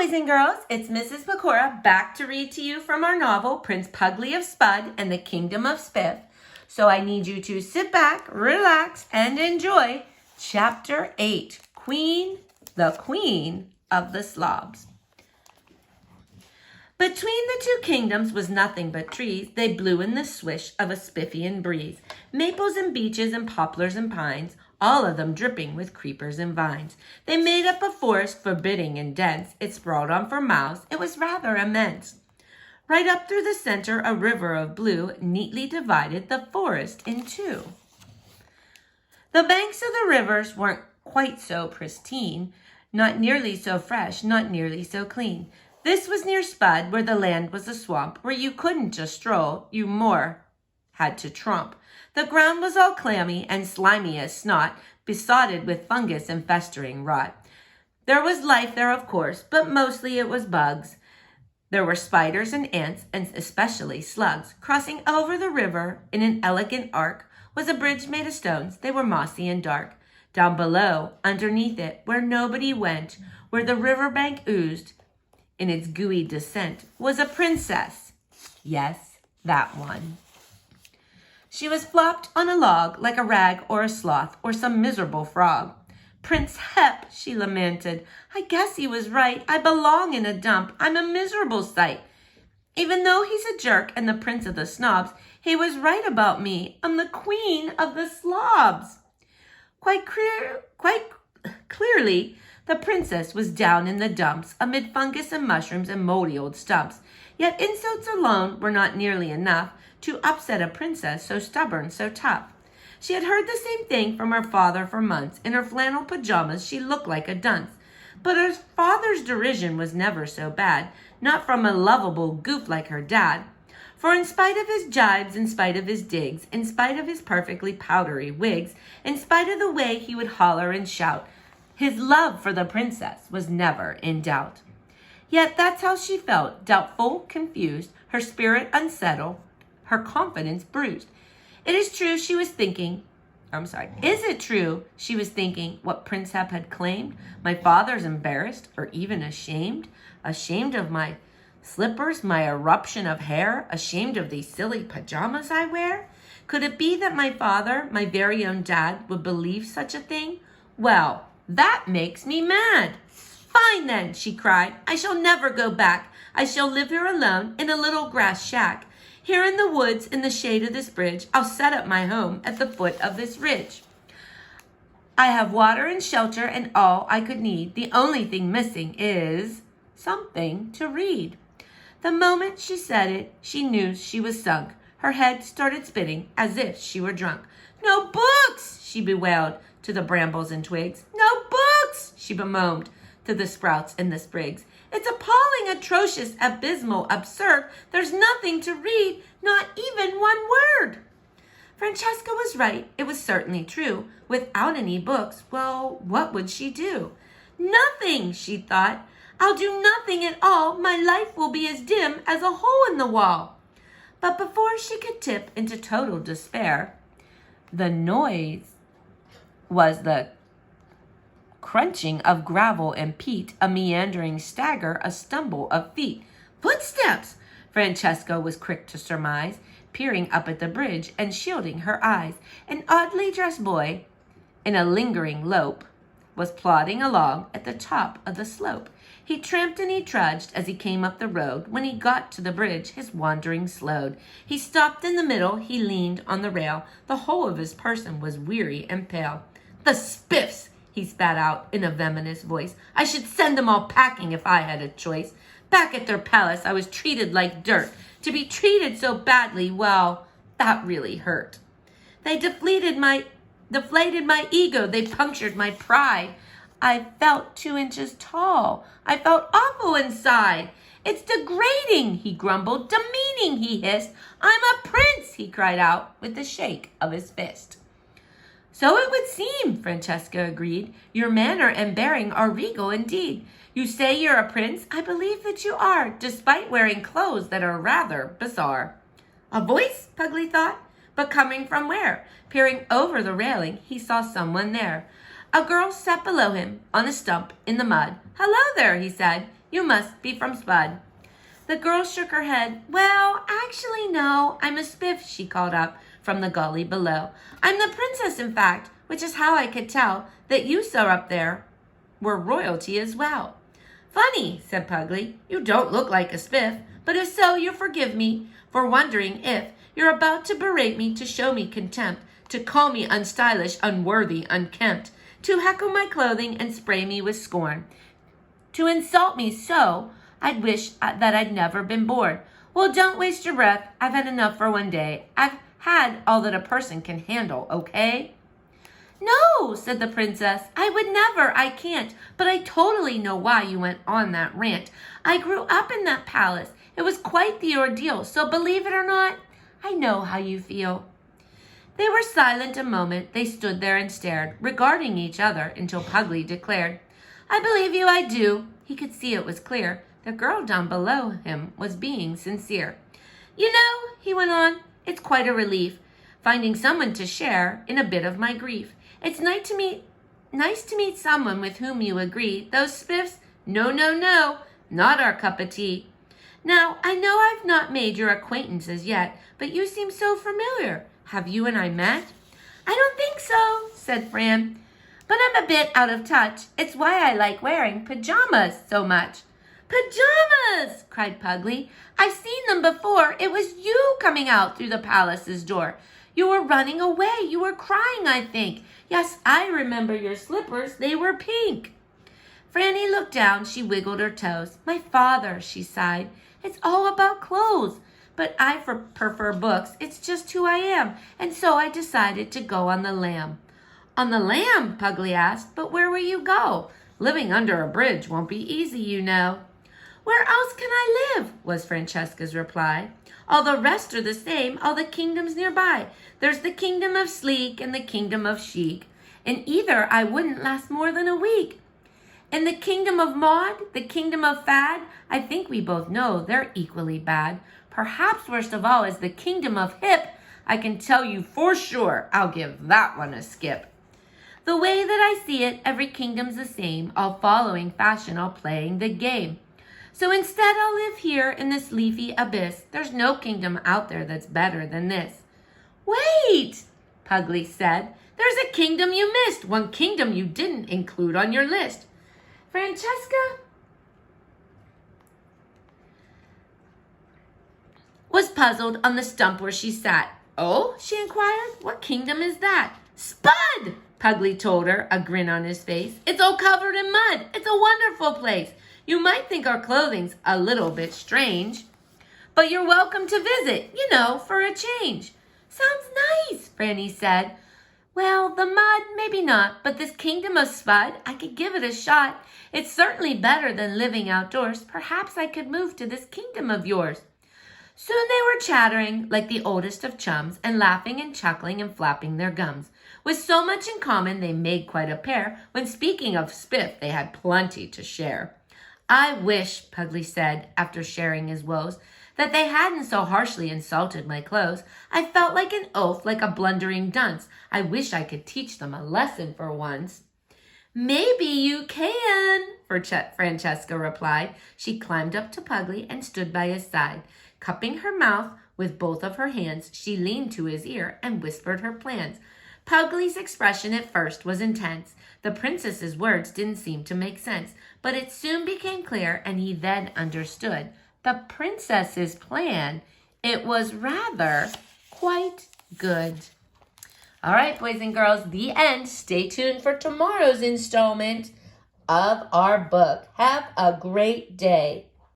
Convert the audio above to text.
boys and girls, it's Mrs. Pecora back to read to you from our novel, Prince Puggly of Spud and the Kingdom of Spiff. So I need you to sit back, relax, and enjoy Chapter 8, the Queen of the Slobs. Between the two kingdoms was nothing but trees. They blew in the swish of a spiffian breeze. Maples and beeches and poplars and pines, all of them dripping with creepers and vines. They made up a forest forbidding and dense. It sprawled on for miles. It was rather immense. Right up through the center, a river of blue neatly divided the forest in two. The banks of the rivers weren't quite so pristine, not nearly so fresh, not nearly so clean. This was near Spud, where the land was a swamp, where you couldn't just stroll, you more had to tromp. The ground was all clammy and slimy as snot, besotted with fungus and festering rot. There was life there, of course, but mostly it was bugs. There were spiders and ants, and especially slugs. Crossing over the river in an elegant arc was a bridge made of stones. They were mossy and dark. Down below, underneath it, where nobody went, where the riverbank oozed in its gooey descent, was a princess. Yes, that one. She was flopped on a log like a rag or a sloth or some miserable frog. Prince Hep, she lamented. I guess he was right. I belong in a dump. I'm a miserable sight. Even though he's a jerk and the prince of the snobs, he was right about me. I'm the queen of the slobs. Quite clearly, the princess was down in the dumps, amid fungus and mushrooms and moldy old stumps. Yet insults alone were not nearly enough to upset a princess so stubborn, so tough. She had heard the same thing from her father for months. In her flannel pajamas, she looked like a dunce. But her father's derision was never so bad, not from a lovable goof like her dad. For in spite of his jibes, in spite of his digs, in spite of his perfectly powdery wigs, in spite of the way he would holler and shout, his love for the princess was never in doubt. Is it true she was thinking what Prince Hep had claimed? My father's embarrassed or even ashamed? Ashamed of my slippers, my eruption of hair? Ashamed of these silly pajamas I wear? Could it be that my father, my very own dad, would believe such a thing? Well, that makes me mad. Fine then, she cried. I shall never go back. I shall live here alone in a little grass shack. Here in the woods, in the shade of this bridge, I'll set up my home at the foot of this ridge. I have water and shelter and all I could need. The only thing missing is something to read. The moment she said it, she knew she was sunk. Her head started spinning as if she were drunk. No books, she bewailed to the brambles and twigs. No books, she bemoaned to the sprouts and the sprigs. It's appalling, atrocious, abysmal, absurd. There's nothing to read, not even one word. Francesca was right. It was certainly true. Without any books, well, what would she do? Nothing, she thought. I'll do nothing at all. My life will be as dim as a hole in the wall. But before she could tip into total despair, the noise was the crunching of gravel and peat, a meandering stagger, a stumble of feet. Footsteps! Francesca was quick to surmise, peering up at the bridge and shielding her eyes. An oddly dressed boy, in a lingering lope, was plodding along at the top of the slope. He tramped and he trudged as he came up the road. When he got to the bridge, his wandering slowed. He stopped in the middle, he leaned on the rail. The whole of his person was weary and pale. The Spiffs! He spat out in a venomous voice. I should send them all packing if I had a choice. Back at their palace, I was treated like dirt. To be treated so badly, well, that really hurt. They deflated my ego. They punctured my pride. I felt 2 inches tall. I felt awful inside. It's degrading, he grumbled. Demeaning, he hissed. I'm a prince, he cried out with a shake of his fist. So it would seem, Francesca agreed. Your manner and bearing are regal indeed. You say you're a prince? I believe that you are, despite wearing clothes that are rather bizarre. A voice, Puggly thought, but coming from where? Peering over the railing, he saw someone there. A girl sat below him, on a stump, in the mud. Hello there, he said. You must be from Spud." The girl shook her head. "Well, actually, no. I'm a Spiff," she called up from the gully below. "I'm the princess, in fact, which is how I could tell that you saw up there were royalty as well." "Funny," said Puggly. "You don't look like a Spiff, but if so, you'll forgive me for wondering if you're about to berate me, to show me contempt, to call me unstylish, unworthy, unkempt, to heckle my clothing and spray me with scorn, to insult me so I'd wish that I'd never been born. Well, don't waste your breath. I've had enough for one day. I've had all that a person can handle, okay?" "No," said the princess. "I would never. I can't. But I totally know why you went on that rant. I grew up in that palace. It was quite the ordeal. So believe it or not, I know how you feel." They were silent a moment. They stood there and stared, regarding each other, until Puggly declared, "I believe you, I do." He could see it was clear. The girl down below him was being sincere. "You know," he went on, "it's quite a relief, finding someone to share in a bit of my grief. It's nice to meet someone with whom you agree. Those Spiffs, no, not our cup of tea. Now, I know I've not made your acquaintance as yet, but you seem so familiar. Have you and I met?" "I don't think so," said Fran, "but I'm a bit out of touch. It's why I like wearing pajamas so much." "Pajamas!" cried Puggly. "I've seen them before. It was you coming out through the palace's door. You were running away. You were crying, I think. Yes, I remember your slippers. They were pink." Frannie looked down. She wiggled her toes. "My father," she sighed. "It's all about clothes. But I prefer books. It's just who I am. And so I decided to go on the lam." "On the lam?" Puggly asked. "But where will you go? Living under a bridge won't be easy, you know." "Where else can I live?" was Francesca's reply. "All the rest are the same, all the kingdoms nearby. There's the Kingdom of Sleek and the Kingdom of Chic. In either I wouldn't last more than a week. In the Kingdom of Maud, the Kingdom of Fad, I think we both know they're equally bad. Perhaps worst of all is the Kingdom of Hip. I can tell you for sure I'll give that one a skip. The way that I see it, every kingdom's the same, all following fashion, all playing the game. So instead I'll live here in this leafy abyss. There's no kingdom out there that's better than this." "Wait," Puggly said. "There's a kingdom you missed, one kingdom you didn't include on your list." Francesca was puzzled on the stump where she sat. "Oh," she inquired, "what kingdom is that?" "Spud," Puggly told her, a grin on his face. "It's all covered in mud. It's a wonderful place. You might think our clothing's a little bit strange, but you're welcome to visit, you know, for a change." "Sounds nice," Frannie said. "Well, the mud, maybe not, but this Kingdom of Spud, I could give it a shot. It's certainly better than living outdoors. Perhaps I could move to this kingdom of yours." Soon they were chattering like the oldest of chums and laughing and chuckling and flapping their gums. With so much in common, they made quite a pair. When speaking of Spiff, they had plenty to share. "I wish," Puggly said, after sharing his woes, "that they hadn't so harshly insulted my clothes. I felt like an oaf, like a blundering dunce. I wish I could teach them a lesson for once." "Maybe you can," Francesca replied. She climbed up to Puggly and stood by his side. Cupping her mouth with both of her hands, she leaned to his ear and whispered her plans. Puggly's expression at first was intense. The princess's words didn't seem to make sense, but it soon became clear, and he then understood. The princess's plan, it was rather quite good. All right, boys and girls, the end. Stay tuned for tomorrow's installment of our book. Have a great day.